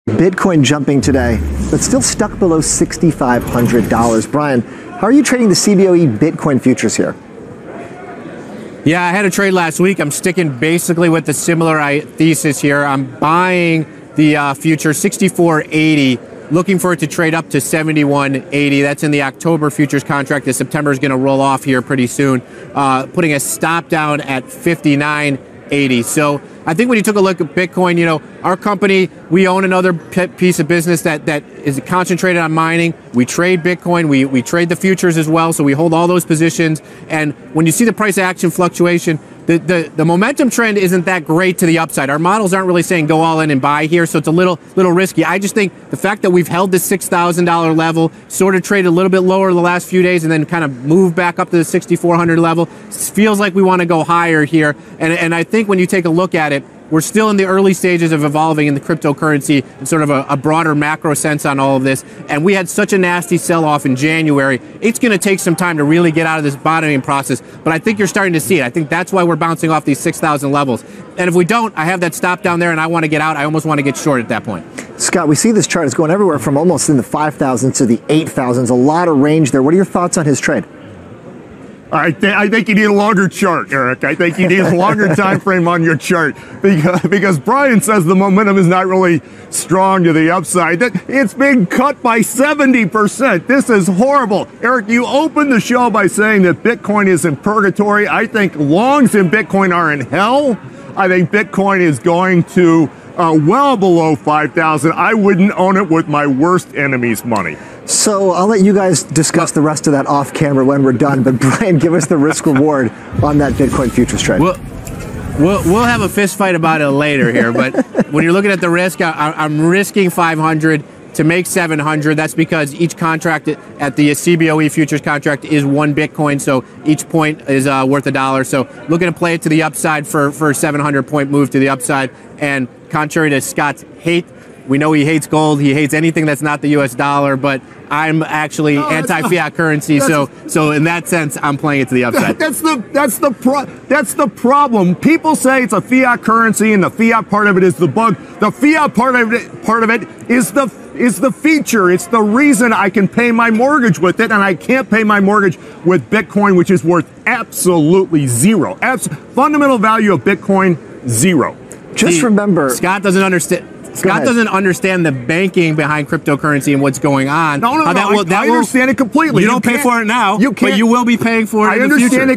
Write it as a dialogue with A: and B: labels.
A: Bitcoin jumping today, but still stuck below $6,500. Brian, how are you trading the CBOE Bitcoin futures here?
B: Yeah, I had a trade last week. I'm sticking basically with the similar thesis here. I'm buying the future 6480, looking for it to trade up to 7180. That's in the October futures contract. The September is going to roll off here pretty soon, putting a stop down at 5980. So I think when you took a look at Bitcoin, you know, our company, we own another piece of business that is concentrated on mining. We trade Bitcoin. We trade the futures as well. So we hold all those positions. And when you see the price action fluctuation, the momentum trend isn't that great to the upside. Our models aren't really saying go all in and buy here, so it's a little risky. I just think the fact that we've held the $6,000 level, sort of traded a little bit lower the last few days, and then kind of moved back up to the 6,400 level, feels like we want to go higher here. And I think when you take a look at it, we're still in the early stages of evolving in the cryptocurrency in sort of a broader macro sense on all of this. And we had such a nasty sell-off in January. It's going to take some time to really get out of this bottoming process. But I think you're starting to see it. I think that's why we're bouncing off these 6,000 levels. And if we don't, I have that stop down there and I want to get out. I almost want to get short at that point.
A: Scott, we see this chart is going everywhere from almost in the 5,000s to the 8,000s. A lot of range there. What are your thoughts on his trade?
C: I think you need a longer chart, Eric. I think you need a longer time frame on your chart because Brian says the momentum is not really strong to the upside. It's been cut by 70%. This is horrible. Eric, you opened the show by saying that Bitcoin is in purgatory. I think longs in Bitcoin are in hell. I think Bitcoin is going to well below 5,000. I wouldn't own it with my worst enemy's money.
A: So I'll let you guys discuss the rest of that off camera when we're done. But Brian, give us the risk reward on that Bitcoin futures trade.
B: We'll have a fist fight about it later here. But when you're looking at the risk, I'm risking 500 to make 700. That's because each contract at the CBOE futures contract is 1 Bitcoin. So each point is worth $1. So looking to play it to the upside for a 700-point move to the upside. And contrary to Scott's hate, we know he hates gold. He hates anything that's not the U.S. dollar, but I'm actually anti-fiat currency. So in that sense, I'm playing it to the upside.
C: That's the problem. People say it's a fiat currency, and the fiat part of it is the bug. The fiat part of it is the feature. It's the reason I can pay my mortgage with it, and I can't pay my mortgage with Bitcoin, which is worth absolutely zero. Fundamental value of Bitcoin, zero.
A: Just remember,
B: Scott doesn't understand. Scott doesn't understand the banking behind cryptocurrency and what's going on.
C: No, I understand it completely.
B: You don't pay for it now, but you will be paying for it in the future.